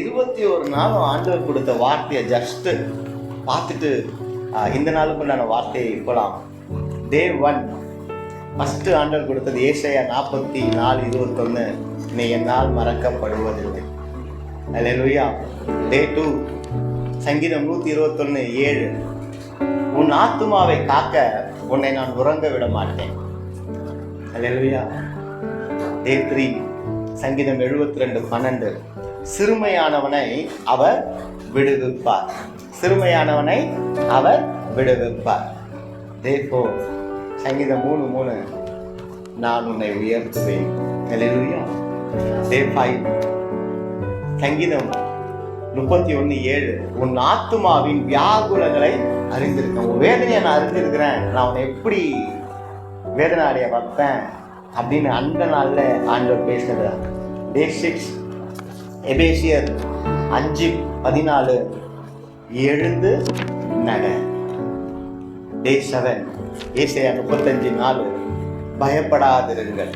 21 நாளும் ஆண்டவர் கொடுத்த வார்த்தையை ஜஸ்ட் பார்த்துட்டு இந்த நாளுக்குண்டான வார்த்தையை போலாம். டே 1 ஃபஸ்ட்டு ஆண்டவர் கொடுத்தது ஏசாயா 44:21. நீ என்னால் மறக்கப்படுவதில்லை. அல்லேலூயா. டே 2 சங்கீதம் 121:7. உன் ஆத்துமாவை காக்க உன்னை நான் உறங்க விட மாட்டேன். அல்லேலூயா. டே 3 சங்கீதம் 72:12. சிறுமையானவனை அவர் விடுவிப்பார். சிறுமையானவனை அவர் விடுவிப்பார். டே 4 சங்கீதம் 3:3. நான் உன்னை உயர்த்துவேன். அல்லேலூயா. டே 5 சங்கீதம் 31:7. உன் ஆத்துமாவின் வியாகுலங்களை அறிந்திருக்கேன். உன் வேதனையை நான் அறிந்திருக்கிறேன். நான் உன்னை எப்படி வேதனை அடைய வைப்பேன் அப்படின்னு அந்த நாளில் ஆண்டவர் பேசுறது. டே 6 எபேசியர் 5:14. எழுந்து நட. டே 7 ஏசாயா 35:4. பயப்படாதிருங்கள்.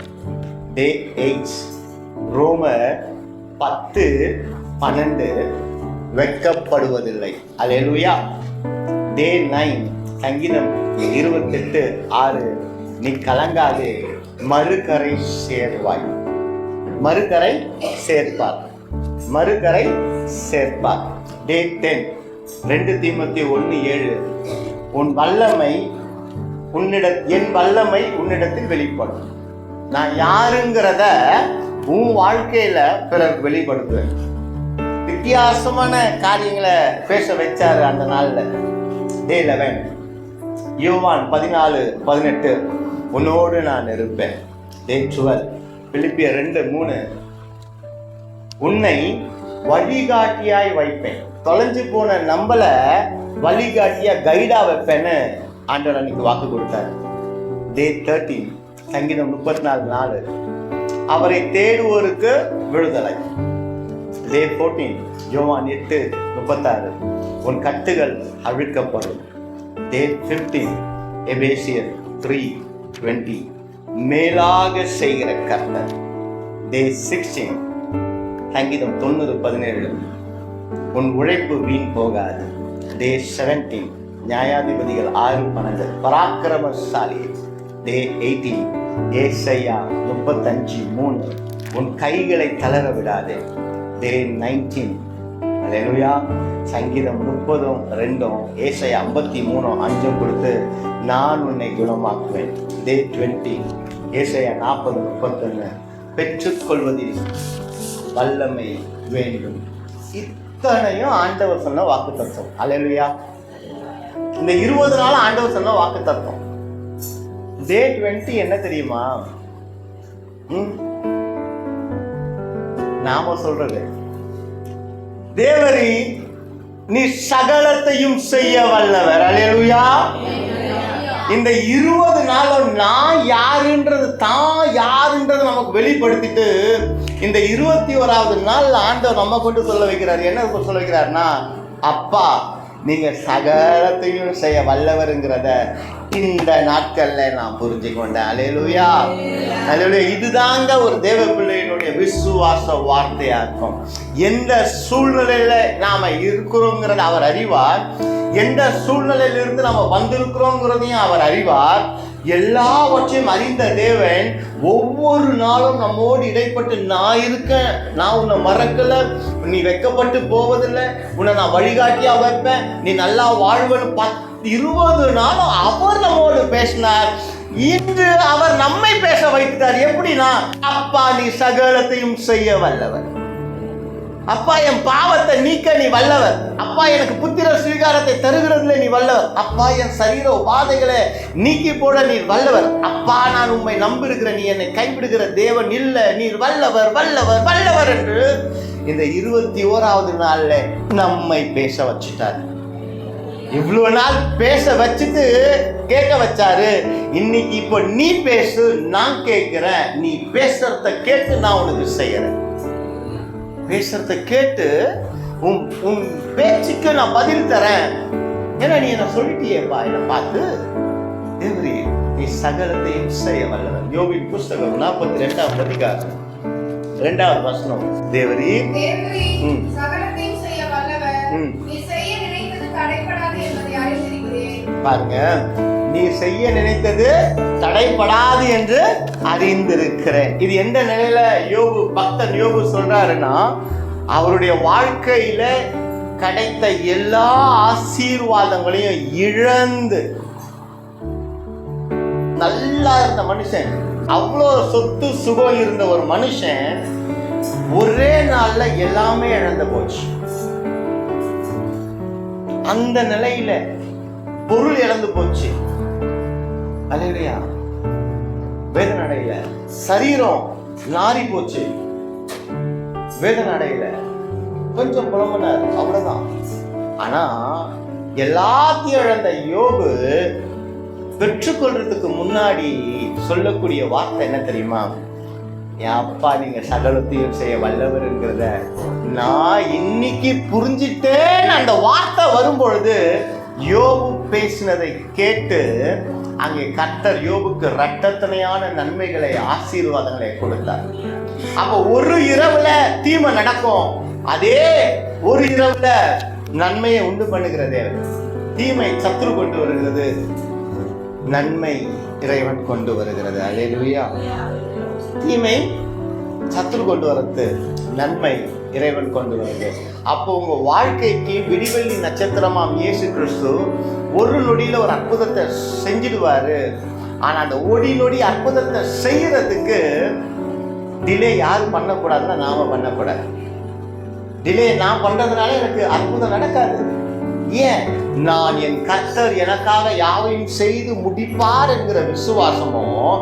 டே 8 ரோமர் 10:12. வெட்கப்படுவதில்லை. அல்லேலூயா. டே 9 சங்கீதம் 28:6. நீ கலங்காதே, மறுகரை சேர்வாய். மறுகரை சேர்ப்பார். மறுகரை சேர்ப்பார். டே 10 2 தீமோத்தேயு 1:7. என் வல்லமை உன்னிடத்தில் வெளிப்படும். நான் யாருங்கிறத உன் வாழ்க்கையில பிறர் வெளிப்படுத்துவேன். வித்தியாசமான காரியங்களை பேச வச்சாரு அந்த நாள்ல. டே 11 யோவான் 14:18. உன்னோடு நான் இருப்பேன். டே 12 பிலிப்பியர் 2:3. உன்னை வழிகாட்டியாய் வைப்பேன். தொலைஞ்சு போன நம்மள வழிகாட்டியா கைடா வைப்பேன்னு ஆண்டவர் அன்னைக்கு வாக்கு கொடுத்தாரு. டே 13 சங்கீதம் 34:4. அவரை தேடுவோருக்கு விடுதலை. டே 14 யோவான் 8:36. உன் கட்டுகள் அவிழ்க்கப்படும். டே 15 எபேசியர் 3:20. மேலாக செய்கிற கர்த்தர். டே 16 சங்கீதம் 90:17. உன் உழைப்பு வீண் போகாது. டே 17 நியாயாதிபதிகள் 6:12. பராக்கிரமசாலி. டே 18 ஏசாயா 35:3. உன் கைகளை தளர விடாதே. டே 19 அல்லேலூயா சங்கீதம் 30:2. ஏசாயா 53:5 கொடுத்து நான் உன்னை குணமாக்குவேன். டே 20 ஏசாயா 40:31. பெற்றுக்கொள்வதில் வல்லமை வேண்டும். இத்தனையும் ஆண்டவர் சொன்ன வாக்கு தத்துவம். அல்லேலூயா. இந்த 20 நாள் ஆண்டவர் சொன்ன வாக்கு தத்துவம். டே 20 என்ன தெரியுமா? நாம சொல்றது, தேவரீ நீ சகலத்தையும் செய்ய வல்லவர். அல்லேலூயா. இந்த 20 நாளும் நான் யாருன்றது நமக்கு வெளிப்படுத்திட்டு இந்த 21வது நாள் ஆண்டவர் நம்ம கொண்டு சொல்ல வைக்கிறார். என்ன சொல்ல வைக்கிறார்னா, அப்பா நீங்க சகலத்தையும் செய்ய வல்லவருங்கிறத இந்த நாட்கள்ல நான் புரிஞ்சு கொண்டேன். அல்லேலூயா. அல்லேலூயா. இதுதாங்க ஒரு தேவ பிள்ளையினுடைய விசுவாச வார்த்தையா இருக்கும். எந்த சூழ்நிலையில நாம இருக்கிறோங்கிறத அவர் அறிவார். எந்த சூழ்நிலையிலிருந்து நம்ம வந்திருக்கிறோங்கிறதையும் அவர் அறிவார். எல்லாவற்றையும் அறிந்த தேவன் ஒவ்வொரு நாளும் நம்மோடு இடைப்பட்டு நான் இருக்கேன், நான் உன்னை மறக்கல, நீ வெட்கப்பட்டு போவதில்லை, உன்னை நான் வழிகாட்டியா வைப்பேன், நீ நல்லா வாழ்வன்னு 20 நாளும் அவர் நம்மோடு பேசினார். இன்று அவர் நம்மை பேச வைத்தார். எப்படின்னா, அப்பா நீ சகலத்தையும் செய்ய வல்லவர். அப்பா என் பாவத்தை நீக்க நீ வல்லவர். அப்பா எனக்கு புத்திர ஸ்வீகாரத்தை தருகிறதுல நீ வல்லவர். அப்பா என் சரீர உபாதைகளை நீக்கி போட நீர் வல்லவர். அப்பா நான் உம்மை நம்பிருக்கிற, நீ என்னை கைவிடுகிற தேவன் இல்லை, நீர் வல்லவர் வல்லவர் வல்லவர் என்று இந்த 21வது நாள்ல நம்மை பேச வச்சுட்டார். இவ்வளவு நாள் பேச வச்சுட்டு கேட்க வச்சாரு. இன்னைக்கு இப்போ நீ பேசு, நான் கேட்கிறேன். நீ பேசுறத கேட்டு நான் உனக்கு செய்யறேன். பேசுறத கேட்டு உன் பேச்சுக்கு நான் பதில் தரேன். ஏன்னா நீ என்ன சொல்லிட்டியேப்பா, என்னை பார்த்து தேவரீ நீ சகலத்தையும் செய்ய வல்லவர். யோபின் புஸ்தகம் 42ஆம் அதிகாரம் 2வது வசனம். தேவரீர் சகலத்தையும் செய்ய வல்லவர், நீ செய்ய நினைத்தது தடைபடாது என்பதை அறிந்திருக்கிறேன். பாருங்க, நீ செய்ய நினைத்தது தடைபடாது என்று அறிந்திருக்கிறேன். இது எந்த நிலையில யோபு, பக்தன் யோபு சொல்றாருன்னா, அவருடைய வாழ்க்கையில கிடைத்த எல்லா ஆசீர்வாதங்களையும் இழந்து நல்லா இருந்த மனுஷன், அவ்வளோ சொத்து சுகம் இருந்த ஒரு மனுஷன் ஒரே நாள்ல எல்லாமே இழந்து போச்சு. அந்த நிலையில பொருள் இழந்து போச்சு. அல்லேலூயா. வேதனை அடையில, சரீரம் நாரி போச்சு, வேதனை அடையில, கொஞ்சம் புலம்புனார், அவ்வளவுதான். ஆனா எல்லாத்தையும் இழந்த யோபு பெற்றுக்கொள்றதுக்கு முன்னாடி சொல்லக்கூடிய வார்த்தை என்ன தெரியுமா? என் அப்பா நீங்க சகலத்தையும் செய்ய வல்லவர்ங்கிறத நான் இன்னைக்கு புரிஞ்சிட்டேன். அந்த வார்த்தை வரும்பொழுது யோபு பேசினதை கேட்டு அங்கே கர்த்தர் யோபுக்கு இரட்டத்தனையான நன்மைகளை, ஆசீர்வாதங்களை கொடுத்தார். அப்ப ஒரு இரவுல தீமை நடக்கும், அதே ஒரு இரவுல நன்மையை உண்டு பண்ணுகிற தேவன். தீமை சத்துரு கொண்டு வருகிறது, நன்மை இறைவன் கொண்டு வருகிறது. அல்லேலூயா. தீமை சத்துரு கொண்டு வரது, நன்மை இறைவன் கொண்டு வருது. அப்போ உங்க வாழ்க்கைக்கு விடிவெள்ளி நட்சத்திரமாம் இயேசு கிறிஸ்து ஒரு நொடியில ஒரு அற்புதத்தை செஞ்சிடுவாரு. ஆனா அந்த ஒடி நொடி அற்புதத்தை செய்யறதுக்கு டிலே யாரும் பண்ணக்கூடாதுன்னா நாம பண்ணக்கூடாது. டிலே நான் பண்றதுனால எனக்கு அற்புதம் நடக்காது. ஏன்? நான் என் கர்த்தர் எனக்காக யாவையும் செய்து முடிப்பார் என்கிற விசுவாசமும்,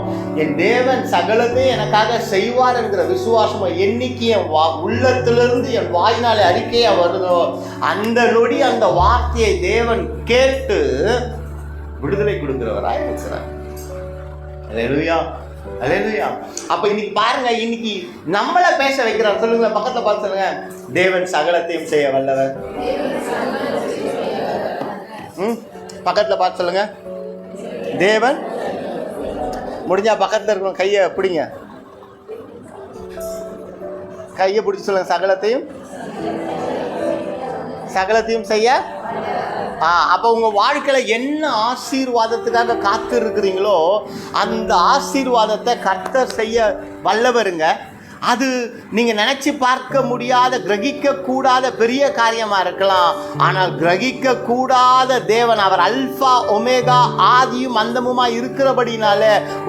என் தேவன் சகலத்தையும் எனக்காக செய்வார் என்கிற விசுவாசமும் என்னைக்கு என் உள்ளத்திலிருந்து என் வாயினாலே அறிக்கையா வருதோ, அந்த நொடி அந்த வார்த்தையை தேவன் கேட்டு விடுதலை கொடுக்கிறவராய் இருக்கிறார். அல்லேலூயா, அல்லேலூயா. அப்ப இன்னைக்கு பாருங்க, இன்னைக்கு நம்மள பேச வைக்கிறார். சொல்லுங்க, பக்கத்துல பார்த்து சொல்லுங்க, தேவன் சகலத்தையும் செய்ய வல்லவர். பக்கத்துல பார்த்து சொல்லுங்க, தேவன். முடிஞ்சா பக்கத்துல இருக்கணும், கையை பிடிங்க, கையை பிடிச்சி சொல்லுங்க, சகலத்தையும் செய்ய. அப்போ உங்க வாழ்க்கையில என்ன ஆசீர்வாதத்துக்காக காத்து இருக்கிறீங்களோ அந்த ஆசீர்வாதத்தை கர்த்தர் செய்ய வல்லவருங்க. அது நீங்க நினைச்சு பார்க்க முடியாத, கிரகிக்க கூடாத பெரிய காரியமா இருக்கலாம். ஆனால் கிரகிக்க கூடாத தேவன், அவர் அல்பா ஒமேகா, ஆதியும் அந்தமுமா இருக்கிறபடினால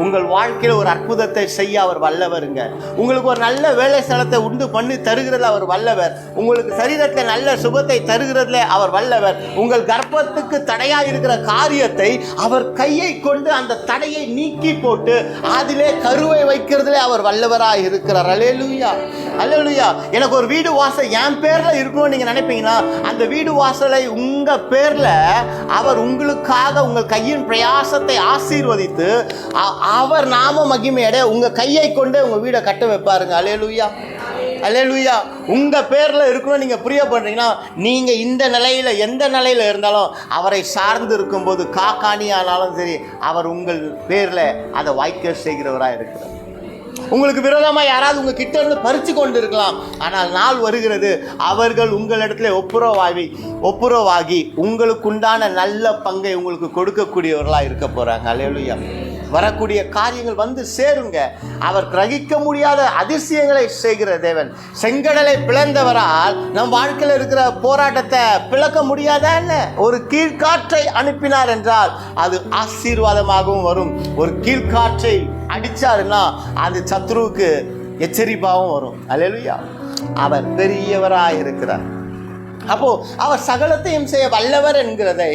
உங்கள் வாழ்க்கையில் ஒரு அற்புதத்தை செய்ய அவர் வல்லவருங்க. உங்களுக்கு ஒரு நல்ல வேலை ஸ்தலத்தை உண்டு பண்ணி தருகிறதுல அவர் வல்லவர். உங்களுக்கு சரீரத்தில் நல்ல சுபத்தை தருகிறதுல அவர் வல்லவர். உங்கள் கர்ப்பத்துக்கு தடையா இருக்கிற காரியத்தை அவர் கையை கொண்டு அந்த தடையை நீக்கி போட்டு அதிலே கருவை வைக்கிறதுல அவர் வல்லவராக இருக்கிறார். அல்லேலூயா, அல்லேலூயா. எனக்கு ஒரு வீடு வாசல் என் பேர்ல இருக்கணும்னு நீங்க நினைப்பீங்கன்னா, அந்த வீடு வாசலை உங்க பேர்ல அவர் உங்களுக்காக உங்கள் கையின் பிரயாசத்தை ஆசீர்வதித்து அவர் நாம மகிமையடைய உங்க கையை கொண்டு உங்க வீடை கட்ட வைப்பாருங்க. அல்லேலூயா, அல்லேலூயா. உங்க பேர்ல இருக்கணும் நீங்க புரிய பண்றீங்கன்னா, நீங்க இந்த நிலையில எந்த நிலையில இருந்தாலும் அவரை சார்ந்து இருக்கும்போது காக்காணி ஆனாலும் சரி, அவர் உங்கள் பேர்ல அதை வாய்க்க செய்கிறவராக இருக்கிறார். உங்களுக்கு விரோதமாக யாராவது உங்க கிட்ட இருந்து பறிச்சு கொண்டு இருக்கலாம். ஆனால் நாள் வருகிறது, அவர்கள் உங்களிடத்துல ஒப்புரவாகி உங்களுக்குண்டான நல்ல பங்கை உங்களுக்கு கொடுக்கக்கூடியவர்களா இருக்க போறாங்க. அல்லேலூயா. வரக்கூடிய காரியங்கள் வந்து சேருங்க. அவர் கிரகிக்க முடியாத அதிசயங்களை செய்கிற தேவன். செங்கடலை பிளந்தவரால் நம் வாழ்க்கையில் இருக்கிற போராட்டத்தை பிளக்க முடியாதா என்ன? ஒரு கீழ்காற்றை அனுப்பினார் என்றால் அது ஆசீர்வாதமாகவும் வரும். ஒரு கீழ்காற்றை அடிச்சாருன்னா அது சத்ருவுக்கு எச்சரிப்பாகவும் வரும். அல்லேலூயா. அவர் பெரியவராக இருக்கிறார். அப்போ அவர் சகலத்தையும் செய்ய வல்லவர் என்கிறதை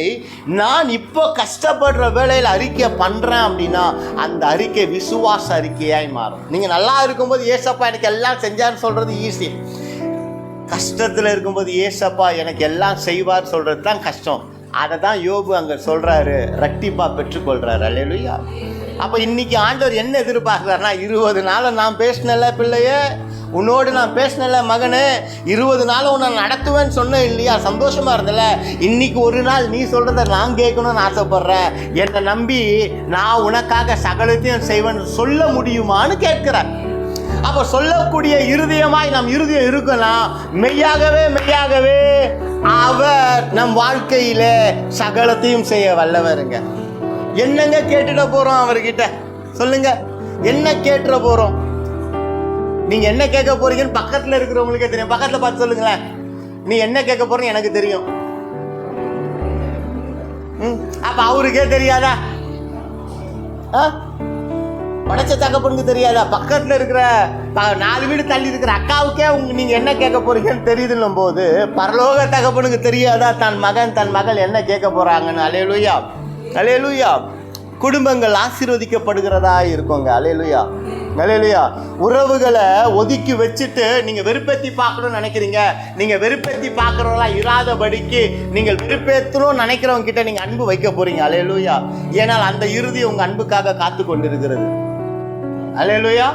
நான் இப்போ கஷ்டப்படுற வேளையில் அறிக்கை பண்றேன் அப்படின்னா அந்த அறிக்கை விசுவாச அறிக்கையாய் மாறும். நீங்க நல்லா இருக்கும்போது ஏசப்பா எனக்கு எல்லாம் செஞ்சான்னு சொல்றது ஈஸி. கஷ்டத்தில் இருக்கும்போது ஏசப்பா எனக்கு எல்லாம் செய்வார் சொல்றது தான் கஷ்டம். அதை தான் யோபு அங்கே சொல்றாரு, ரெட்டிப்பா பெற்றுக்கொள்றாரு. அல்லேலூயா. அப்போ இன்னைக்கு ஆண்டவர் என்ன எதிர்பார்க்கிறாருன்னா, 20 நாள் நான் பேசினல பிள்ளையே, உன்னோடு நான் பேசினல மகனே, 20 நாள் உன்னை நடத்துவேன்னு சொன்னேன் இல்லையா, சந்தோஷமா இருந்தல, இன்னைக்கு ஒரு நாள் நீ சொல்றத நான் கேட்கணும்னு ஆசைப்படுறேன். என்னை நம்பி நான் உனக்காக சகலத்தையும் செய்வேன்னு சொல்ல முடியுமான்னு கேட்கிறேன். அப்ப சொல்லக்கூடிய இருதயமாய் நம் இருதயம் இருக்கலாம். மெய்யாகவே அவர் நம் வாழ்க்கையில சகலத்தையும் செய்ய வல்லவருங்க. என்னங்க கேட்டுட போறோம் அவர்கிட்ட? சொல்லுங்க, என்ன கேட்டுட போறோம்? நீங்க என்ன கேட்க போறீங்கன்னு பக்கத்துல இருக்கிறவங்களுக்கே தெரியும். பக்கத்துல பார்த்து சொல்லுங்களேன், நீ என்ன கேட்க போறீங்க எனக்கு தெரியும். அப்ப அவருக்கே தெரியாதா? படைச்ச தகப்பனுக்கு தெரியாதா? பக்கத்துல இருக்கிற 4 வீடு தள்ளி இருக்கிற அக்காவுக்கே நீங்க என்ன கேட்க போறீங்கன்னு தெரியுதுன்னும் போது பரலோக தகப்பனுக்கு தெரியாதா தன் மகள் என்ன கேட்க போறாங்கன்னு? அல்லேலூயா, அல்லேலூயா. குடும்பங்கள் ஆசீர்வதிக்கப்படுகிறதா இருக்குங்க. அல்லேலூயா, அல்லேலூயா. உறவுகளை ஒதுக்கி வச்சுட்டு நீங்க வெறுப்பேத்தி பார்க்கணும்னு நினைக்கிறீங்க. நீங்க வெறுப்பேத்தி பார்க்கறவங்களா இராதபடிக்கு நீங்கள் வெறுப்பேற்றணும் நினைக்கிறவங்க கிட்ட நீங்க அன்பு வைக்க போறீங்க. அல்லேலூயா. ஏனால் அந்த இறுதி உங்க அன்புக்காக காத்து கொண்டிருக்கிறது. அல்லேலூயா,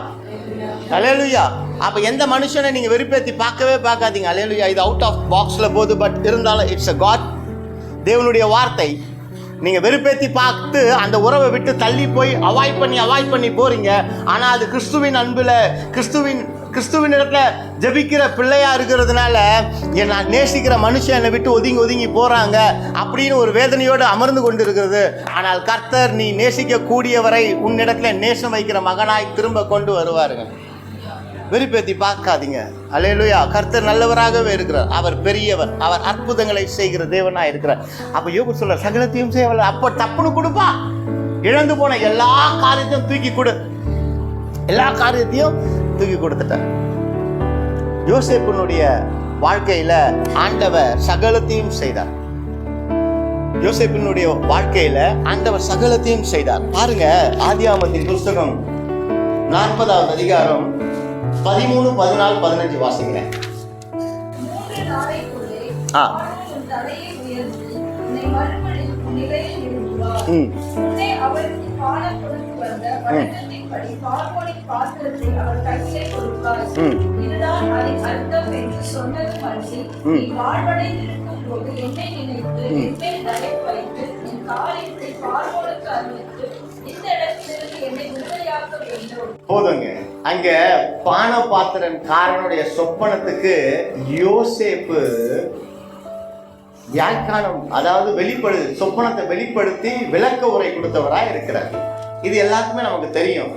அல்லேலூயா. அப்ப எந்த மனுஷனை நீங்க வெறுப்பேத்தி பார்க்கவே பார்க்காதீங்க. அல்லேலூயா. இது அவுட் ஆஃப் பாக்ஸ்ல போகுது, பட் இருந்தாலும் இட்ஸ் a God, தேவனுடைய வார்த்தை. நீங்க வெறுப்பேத்தி பார்த்து அந்த உறவை விட்டு தள்ளி போய் அவாய்ட் பண்ணி போறீங்க. ஆனா அது கிறிஸ்துவின் அன்புல கிறிஸ்துவின் இடத்துல ஜெபிக்கிற பிள்ளையா இருக்கிறதுனால நான் நேசிக்கிற மனுஷன் என்னை விட்டு ஒதுங்கி போறாங்க அப்படின்னு ஒரு வேதனையோடு அமர்ந்து கொண்டு இருக்கிறது. ஆனால் கர்த்தர் நீ நேசிக்க கூடியவரை உன்னிடத்துல நேசம் வைக்கிற மகனாய் திரும்ப கொண்டு வருவாருங்க. வெறுப்பேத்தி பார்க்காதீங்க. அல்லேலூயா. கர்த்தர் நல்லவராகவே இருக்கிறார். அவர் பெரியவர். அவர் அற்புதங்களை செய்கிற தேவனா இருக்கிறார். அப்ப யோபு சொல்ற சகலத்தையும் செய்யவல்ல. அப்ப தப்புன்னு கொடுப்பா. இழந்து போன எல்லா காரியத்தையும் தூக்கி கொடு. எல்லா காரியத்தையும் தூக்கி கொடுத்துட்டார். யோசேப்பினுடைய வாழ்க்கையில ஆண்டவர் சகலத்தையும் செய்தார். யோசேப்பினுடைய வாழ்க்கையில ஆண்டவர் சகலத்தையும் செய்தார். பாருங்க, ஆதியாகமத்தின் புஸ்தகம் 40வது அதிகாரம் 13, 14, 15 வாசிக்கிறேன். 3 நாளைக்குள்ளே உன் தலையை உயர்த்தி உன்னை மறுபடியும் உன் நிலையில் நிறுத்துவார். உன்னை அவருக்கு பானம் கொடுத்து வந்த வழக்கத்தின்படி பார்வோனின் பாத்திரத்தை அவர் கையிலே கொடுப்பார். இதுதான் அதன் அர்த்தம் என்று சொன்னதும் அன்றி, நீ வாழ்வடைந்திருக்கும் போது என்னை நினைத்து என்மேல் தலை வைத்து என் காரியத்தை பார்வோனுக்கு அறிவித்து இந்த இடத்திலிருந்து என்னை விடுதலையாக்க வேண்டும். போதுங்க. அங்க பானபாத்திரன் காரனுடைய சொப்பனத்துக்கு யோசேப்பு வியாக்கியானம், அதாவது சொப்பனத்தை வெளிப்படுத்தி விளக்க உரை கொடுத்தவராய் இருக்கிறார். இது எல்லாத்துக்குமே நமக்கு தெரியும்.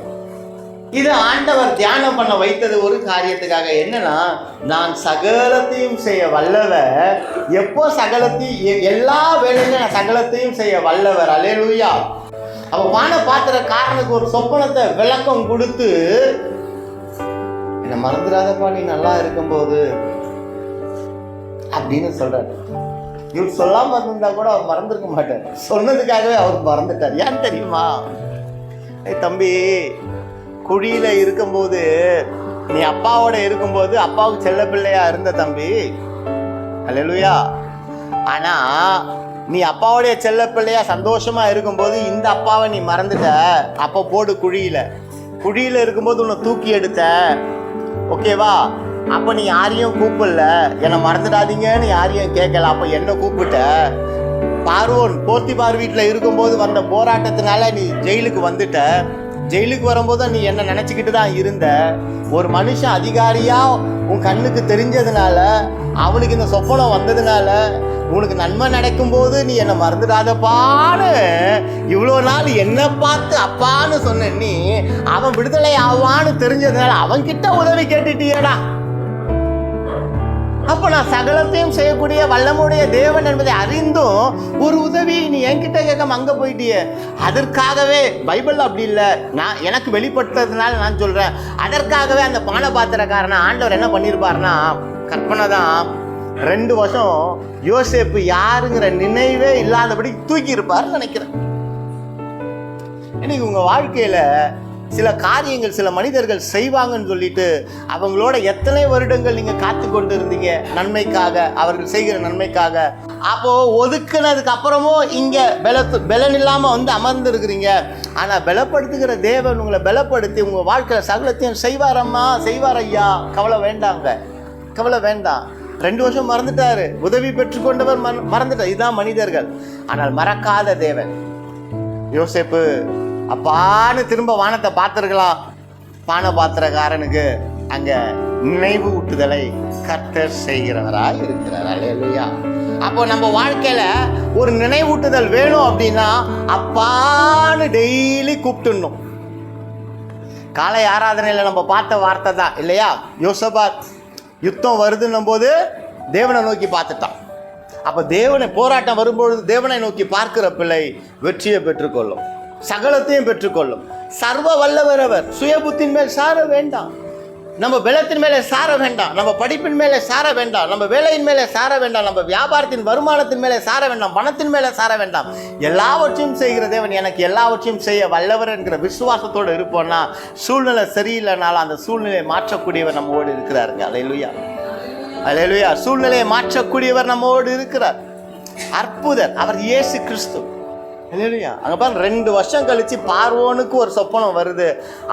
இது ஆண்டவர் தியானம் பண்ண வைத்தது ஒரு காரியத்துக்காக. என்னன்னா, நான் சகலத்தையும் செய்ய வல்லவர். எப்போ சகலத்தையும், எல்லா வேலையிலும் நான் சகலத்தையும் செய்ய வல்லவர். அல்லேலூயா. அப்ப பானபாத்திர காரனுக்கு ஒரு சொப்பனத்தை விளக்கம் கொடுத்து, என்ன மறந்துடாதப்பா நீ நல்லா இருக்கும்போது அப்படின்னு சொல்றாரு. இவர் சொல்லாம இருந்தா கூட அவர் மறந்துருக்க மாட்டார். சொன்னதுக்காகவே அவர் மறந்துட்டார். ஏன் தெரியுமா? தம்பி, குழியில இருக்கும்போது நீ அப்பாவோட இருக்கும்போது அப்பாவுக்கு செல்ல பிள்ளையா இருந்த தம்பி. அல்லேலூயா. ஆனா நீ அப்பாவுடைய செல்ல பிள்ளையா சந்தோஷமா இருக்கும்போது இந்த அப்பாவை நீ மறந்துட்ட. அப்போ போடு குழியில இருக்கும்போது உன்னை தூக்கி எடுத்த. ஓகேவா? அப்போ நீ யாரையும் கூப்பிடல, என்னை மறந்துடாதீங்கன்னு யாரையும் கேட்கல. அப்போ என்ன கூப்பிட்ட? பார்வோன் போத்திபார் வீட்டில் இருக்கும்போது வந்த போராட்டத்தினால நீ ஜெயிலுக்கு வந்துட்ட. ஜெயிலுக்கு வரும்போது நீ என்ன நினச்சிக்கிட்டு தான் இருந்த. ஒரு மனுஷன் அதிகாரியா உன் கண்ணுக்கு தெரிஞ்சதுனால, அவனுக்கு இந்த சொப்பனம் வந்ததுனால, உனக்கு நன்மை நடக்கும்போது நீ என்னை மறந்துடாதப்பான்னு இவ்வளோ நாள் என்ன பார்த்து அப்பான்னு சொன்ன நீ, அவன் விடுதலை ஆவான்னு தெரிஞ்சதுனால அவன்கிட்ட உதவி கேட்டுட்டியடா. அப்போ நான் சகலத்தையும் செய்யக்கூடிய வல்லமுடைய தேவன் என்பதை அறிந்தும் ஒரு உதவி நீ என்கிட்ட கேட்காம அங்கே போயிட்டிய. அதற்காகவே பைபிள் அப்படி இல்லை, நான் எனக்கு வெளிப்படுத்துறதுனால நான் சொல்கிறேன். அதற்காகவே அந்த பானபாத்திரக்காரனை ஆண்டவர் என்ன பண்ணியிருப்பாருன்னா, கற்பனை தான், 2 வருஷம் யோசேப்பு யாருங்கிற நினைவே இல்லாதபடி தூக்கி இருப்பாருன்னு நினைக்கிறேன். இன்னைக்கு உங்கள் வாழ்க்கையில் சில காரியங்கள் சில மனிதர்கள் செய்வாங்கன்னு சொல்லிட்டு அவங்களோட எத்தனை வருடங்கள் நீங்கள் காத்து கொண்டு இருந்தீங்க நன்மைக்காக, அவர்கள் செய்கிற நன்மைக்காக. அப்போது ஒதுக்குனதுக்கு அப்புறமும் இங்கே பலன் இல்லாமல் வந்து அமர்ந்து இருக்கிறீங்க. ஆனால் பலப்படுத்துகிற தேவன் உங்களை பலப்படுத்தி உங்கள் வாழ்க்கையில் சகலத்தையும் செய்வார் ஐயா. கவலை வேண்டாம். 2 வருஷம் மறந்துட்டாரு, உதவி பெற்றுக்கொண்டவர் மறந்துட்டார். இதுதான் மனிதர்கள். ஆனால் மறக்காத தேவன். யோசேப்பு அப்பான்னு திரும்ப வானத்தை பார்த்துருக்கலாம். பானபாத்திரக்காரனுக்கு அங்க நினைவு ஊட்டுதலை கர்த்தர் செய்கிறவராய் இருக்கிறார். அல்லேலூயா. அப்போ நம்ம வாழ்க்கையில ஒரு நினைவூட்டுதல் வேணும் அப்படின்னா அப்பான்னு டெய்லி கூப்பிட்டுணும். காலை ஆராதனையில் நம்ம பார்த்த வார்த்தை தான் இல்லையா? யோசபாத் யுத்தம் வருதுன்னும் போது தேவனை நோக்கி பார்த்துட்டான். அப்போ தேவனை போராட்டம் வரும்பொழுது தேவனை நோக்கி பார்க்கிற பிள்ளை வெற்றியை பெற்றுக்கொள்ளும், சகலத்தையும் பெற்றுக்கொள்ளும். சர்வ வல்லவர் அவர். சுய புத்தின் மேல் சார வேண்டாம், நம்ம பலத்தின் மேலே சார வேண்டாம், நம்ம படிப்பின் மேலே சார வேண்டாம், நம்ம வேலையின் மேலே சார வேண்டாம், நம்ம வியாபாரத்தின் வருமானத்தின் மேலே சார வேண்டாம், பணத்தின் மேலே சார வேண்டாம். எல்லாவற்றையும் செய்கிற தேவன் எனக்கு எல்லாவற்றையும் செய்ய வல்லவர் என்கிற விசுவாசத்தோடு இருப்போம்னா சூழ்நிலை சரியில்லைனாலும் அந்த சூழ்நிலையை மாற்றக்கூடியவர் நம்மோடு இருக்கிறாருங்க. அல்லேலூயா, அல்லேலூயா. சூழ்நிலையை மாற்றக்கூடியவர் நம்மோடு இருக்கிறார். அற்புதர் அவர் இயேசு கிறிஸ்து. இல்லையா? அங்கே பாருங்க, 2 வருஷம் கழிச்சு பார்வோனுக்கு ஒரு சொப்பனம் வருது.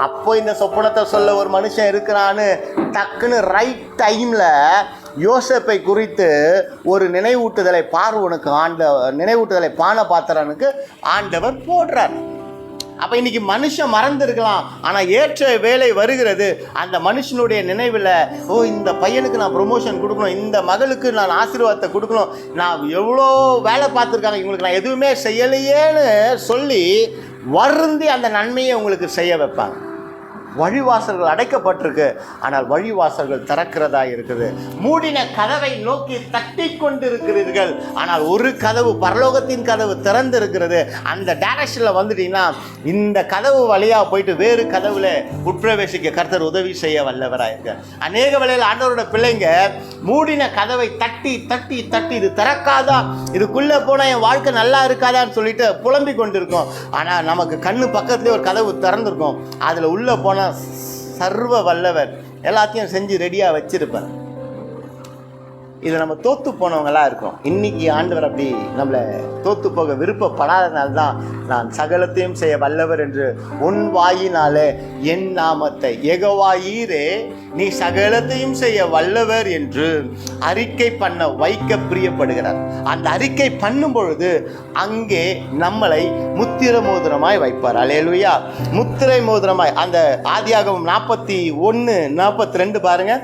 அப்போ இந்த சொப்பனத்தை சொல்ல ஒரு மனுஷன் இருக்கிறான்னு டக்குன்னு ரைட் டைமில் யோசேப்பை குறித்து ஒரு நினைவூட்டுதலை பார்வோனுக்கு நினைவூட்டுதலை பானபாத்திரனுக்கு ஆண்டவர் போடுறார். அப்போ இன்னைக்கு மனுஷன் மறந்துருக்கலாம், ஆனால் ஏற்ற வேலை வருகிறது. அந்த மனுஷனுடைய நினைவில் இந்த பையனுக்கு நான் ப்ரொமோஷன் கொடுக்கணும், இந்த மகளுக்கு நான் ஆசீர்வாதத்தை கொடுக்கணும், நான் எவ்வளோ வேலை பார்த்துருக்காங்க, இவங்களுக்கு நான் எதுவுமே செய்யலையேன்னு சொல்லி வருந்தி அந்த நன்மையை உங்களுக்கு செய்ய வைப்பாங்க. வழிவாசல்கள் அடைக்கப்பட்டிருக்கு, ஆனால் வழிவாசல்கள் திறக்கிறதா இருக்குது. மூடின கதவை நோக்கி தட்டி கொண்டிருக்கிறீர்கள், ஆனால் ஒரு கதவு, பரலோகத்தின் கதவு திறந்து இருக்கிறது. அந்த டைரக்ஷனில் வந்துட்டீங்கன்னா இந்த கதவு வழியாக போயிட்டு வேறு கதவுல உட்பிரவேசிக்க கர்த்தர் உதவி செய்ய வல்லவராக இருக்க. அநேக வேளையில் ஆண்டவரோட பிள்ளைங்க மூடின கதவை தட்டி தட்டி தட்டி இது திறக்காதா, இதுக்குள்ளே போனால் என் வாழ்க்கை நல்லா இருக்காதான்னு சொல்லிட்டு புலம்பிக் கொண்டிருக்கோம். ஆனால் நமக்கு கண்ணு பக்கத்துலேயே ஒரு கதவு திறந்துருக்கும், அதில் உள்ளே போனால் சர்வ வல்லவர் எல்லாத்தையும் செஞ்சு ரெடியாக வச்சிருப்பார். இது நம்ம தோத்து போனவங்களா இருக்கோம். இன்னைக்கு ஆண்டவர் அப்படி நம்மளை தோத்து போக விருப்பப்படாதனால்தான் நான் சகலத்தையும் செய்ய வல்லவர் என்று உன் வாயினாலே என் நாமத்தை யெகோவாயீரே நீ சகலத்தையும் செய்ய வல்லவர் என்று அறிக்கை பண்ண வைக்க பிரியப்படுகிறார். அந்த அறிக்கை பண்ணும் பொழுது அங்கே நம்மளை முத்திர மோதிரமாய் வைப்பார். அல்லேலூயா. முத்திரை மோதிரமாய். அந்த ஆதியாகமம் 41:42 பாருங்க.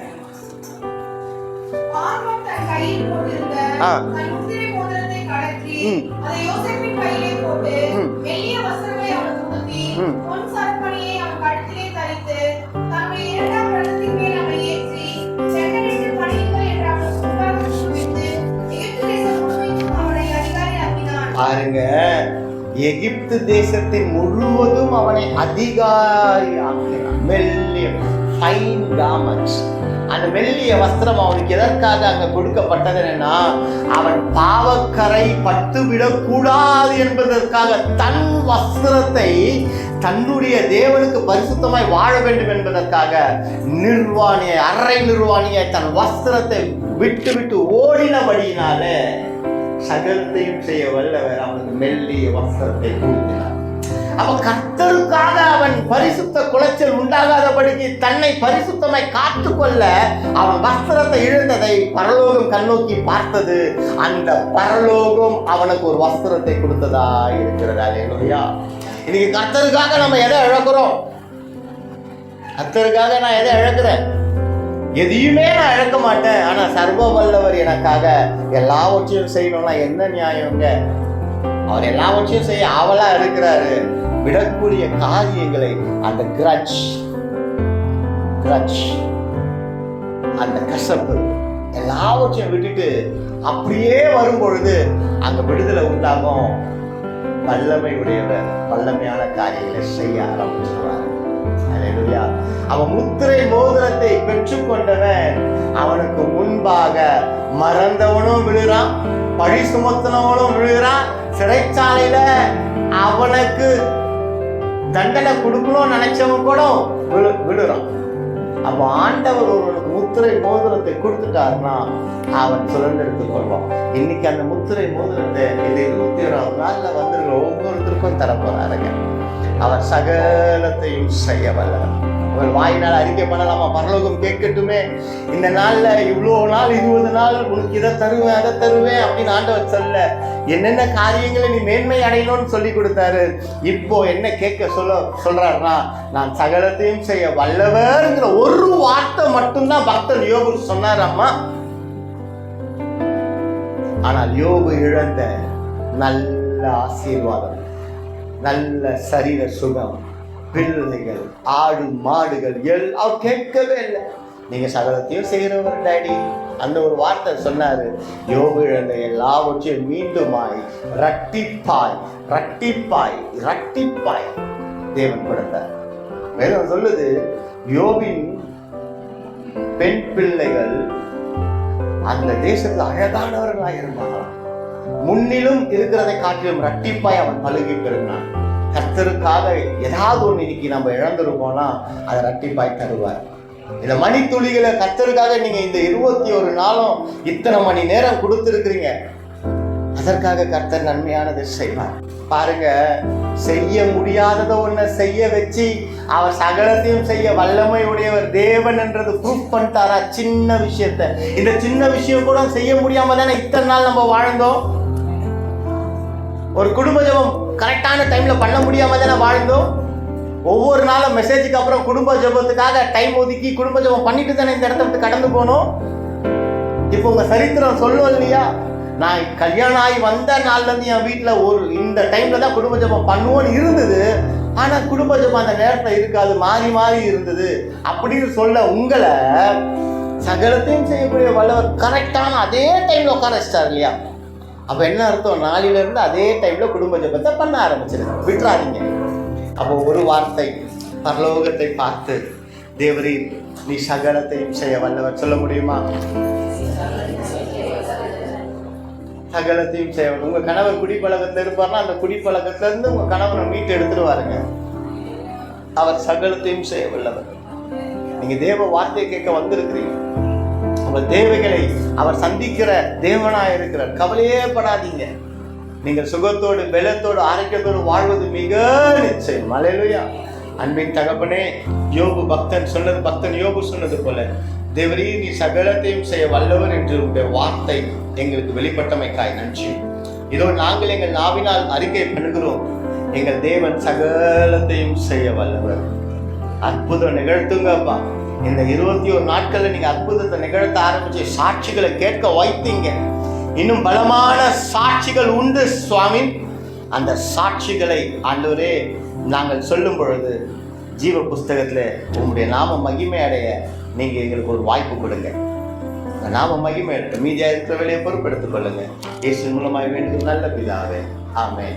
பாருங்க, எகிப்து தேசத்தின் முழுவதும் அவனை அதிகாரி ஆக்கினான். மெல்லிய ஃபைன் கார்மெண்ட்ஸ், அந்த மெல்லிய வஸ்திரம் அவனுக்கு எதற்காக அங்க கொடுக்கப்பட்டது என்னன்னா, அவன் பாவக்கரை பட்டு விடக்கூடாது என்பதற்காக தன் வஸ்திரத்தை தன்னுடைய தேவனுக்கு பரிசுத்தமாய் வாழ வேண்டும் என்பதற்காக நிர்வாணியை, அரை நிர்வாணியை தன் வஸ்திரத்தை விட்டு விட்டு ஓடினபடியினாலே சகலத்தையும் செய்ய வல்லவர் அவனுக்கு மெல்லிய வஸ்திரத்தை கொடுக்கிறார். அப்ப கர்த்தருக்காக அவன் பரிசுத்த குலைச்சல் உண்டாகாதபடிக்கு தன்னை பரிசுத்தமாய் காத்துக்கொள்ள அவன் வஸ்திரத்தை இழந்ததை பரலோகம் கண்ணோக்கி பார்த்தது. அந்த பரலோகம் அவனுக்கு ஒரு வஸ்திரத்தை கொடுத்ததா இருக்கிறது. அல்லேலூயா. இன்னைக்கு கர்த்தருக்காக நம்ம எதை இழக்கிறோம்? கர்த்தருக்காக நான் எதை இழக்கிறேன்? எதையுமே நான் இழக்க மாட்டேன். ஆனா சர்வ வல்லவர் எனக்காக எல்லாவற்றையும் செய்யணும்னா என்ன நியாயங்க? அவர் எல்லாவற்றையும் செய்ய ஆவலா இருக்கிறாரு. விடக்கூடிய காரியங்களை, அந்த கிரட்ச், அந்த கசப்பு எல்லாவற்றையும் விட்டுட்டு அப்படியே வரும் பொழுது அங்க விடுதலை உண்டாகும். வல்லமை உடையவர் வல்லமையான காரியங்களை செய்ய ஆரம்பிச்சிருவார். அல்லேலூயா. அவன் முத்திரை மோதிரத்தை பெற்றுக்கொண்டவன் அவனுக்கு முன்பாக மறந்தவனும் விழுறான், பழி சுமத்தினவனும் விழுகிறான். சிறைச்சாலையில அவனுக்கு தண்டனை கொடுக்கணும்னு நினைச்சவன் கூட விழுறான். அப்ப ஆண்டவர் ஒருவனுக்கு முத்திரை மோதிரத்தை கொடுத்துட்டாருன்னா அவன் சுதந்திரத்துக் கொள்வான். இன்னைக்கு அந்த முத்திரை மோதிரத்தை இது 21ஆம் நாள்ல வந்துருங்க ஒவ்வொருத்தருக்கும் தரப்போறாருங்க. அவர் சகலத்தையும் செய்ய வல்லவர். உங்கள் வாயினால் அறிக்கை பண்ணலாமா? பரலோகம் கேட்கட்டுமே. இந்த நாள்ல இவ்வளோ நாள் 20 நாள் உனக்கு இதை தருவேன் அதை தருவேன் அப்படின்னு ஆண்டவர் சொல்ல, என்னென்ன காரியங்களை நீ மேன்மை அடையணும்னு சொல்லி கொடுத்தாரு. இப்போ என்ன கேட்க சொல்றாருன்னா, நான் சகலத்தையும் செய்ய வல்லவர்ங்கிற ஒரு வார்த்தை மட்டும்தான் பக்தன் யோபு சொன்னாராம்மா. ஆனால் யோபு இழந்த நல்ல ஆசீர்வாதம், நல்ல சரீர சுகம், பிள்ளைகள், ஆடு மாடுகள் எல்லாம் கேட்கவே இல்லை. நீங்க சகலத்தையும் செய்கிறவர் டாடி, அந்த ஒரு வார்த்தை சொன்னாரு. யோபு இழந்த எல்லாவற்றையும் மீண்டுமாய் ரட்டிப்பாய் ரட்டிப்பாய் ரட்டிப்பாய் தேவன் கொடுத்தார். மேலும் சொல்லுது, யோபின் பெண் பிள்ளைகள் அந்த தேசத்துல அழகானவர்களாக இருந்தாங்களாம். முன்னிலும் இருக்கிறதை காட்டிலும் ரட்டிப்பாய் அவன் பழுகி பெறுனான். கர்த்தருக்காக ஏதாவது ஒன்று இன்னைக்கு நம்ம இழந்திருப்போம்னா அதை ரட்டிப்பாய் தருவார். இந்த மணித்துளிகளை கர்த்தருக்காக நீங்க இந்த 21 நாளும் இத்தனை மணி நேரம் கொடுத்துருக்கிறீங்க, அதற்காக கர்த்தர் நன்மையானதை செய்வார். பாருங்க, செய்ய முடியாததை ஒன்ன செய்ய வச்சு அவர் சகலத்தையும் செய்ய வல்லமை உடையவர் தேவன் என்றது ப்ரூஃப் பண்ணிட்டாரா? சின்ன விஷயத்த, இந்த சின்ன விஷயம் கூட செய்ய முடியாம தானே இத்தனை நாள் நம்ம வாழ்ந்தோம். ஒரு குடும்ப ஜெபம் கரெக்டான டைம்ல பண்ண முடியாம தானே வாழ்ந்தோம். ஒவ்வொரு நாளும் மெசேஜுக்கு அப்புறம் குடும்ப ஜெபத்துக்காக டைம் ஒதுக்கி குடும்ப ஜெபம் பண்ணிட்டு தானே இந்த இடத்த விட்டு கடந்து போனோம். இப்போ உங்க சரித்திரம் சொல்லும் இல்லையா, நான் கல்யாணம் ஆகி வந்த நாள்ல இருந்து என் வீட்டுல இந்த டைம்ல தான் குடும்ப ஜெபம் பண்ணுவோன்னு இருந்தது. ஆனா குடும்ப ஜெபம் அந்த நேரத்துல இருக்காது, மாறி மாறி இருந்தது அப்படின்னு சொல்ல உங்களை சகலத்தையும் செய்யக்கூடிய வல்லவர் கரெக்டான அதே டைம்ல உட்கார வச்சிட்டார் இல்லையா? அப்ப என்ன அர்த்தம்? நாளில இருந்து அதே டைம்ல குடும்ப ஜெபத்தை பண்ண ஆரம்பிச்சிருங்க, விட்டுறாதீங்க. அப்போ ஒரு வார்த்தை பரலோகத்தை பார்த்து, தேவரீர் நீ சகலத்தையும் செய்ய வல்லவர் சொல்ல முடியுமா? சகலத்தையும் செய்ய. உங்க கணவர் குடிப்பழக்கத்துல இருப்பார்னா அந்த குடிப்பழக்கத்துல இருந்து உங்க கணவரை மீட்டு எடுத்துருவாருங்க. அவர் சகலத்தையும் செய்ய வல்லவர். நீங்க தேவ வார்த்தையை கேட்க வந்திருக்கிறீங்க. உங்கள் தேவைகளை அவர் சந்திக்கிற தேவனாய் இருக்கிறார். கவலையே படாதீங்க. நீங்கள் சுகத்தோடு பலத்தோடு ஆரோக்கியத்தோடு வாழ்வது மிக நிச்சயம். அல்லேலூயா. அன்பின் தகப்பனே, யோபு பக்தன் யோபு சொன்னது போல, தேவரே நீ சகலத்தையும் செய்ய வல்லவர் என்று உடைய வார்த்தை எங்களுக்கு வெளிப்பட்டமைக்காய் நன்றி. இதோ நாங்கள் எங்கள் நாவினால் அறிக்கை பண்ணுகிறோம், எங்கள் தேவன் சகலத்தையும் செய்ய வல்லவர். அற்புதம் நிகழ்த்துங்கப்பா. இந்த 21 நாட்கள்ல நீங்க அற்புதத்தை நிகழ்த்த ஆரம்பிச்சு சாட்சிகளை கேட்க வைத்தீங்க. இன்னும் பலமான சாட்சிகள் உண்டு சுவாமி. அந்த சாட்சிகளை ஆண்டவரே நாங்கள் சொல்லும் பொழுது ஜீவ புஸ்தகத்துல உங்களுடைய நாம மகிமை அடைய நீங்க எங்களுக்கு ஒரு வாய்ப்பு கொடுங்க. நாம மகிமை அடைய மீதியா இருக்கிற வேலையை பொறுப்பெடுத்துக் கொள்ளுங்க. இயேசு மூலமாய் வேண்டும் நல்ல பிதாவே, ஆமென்.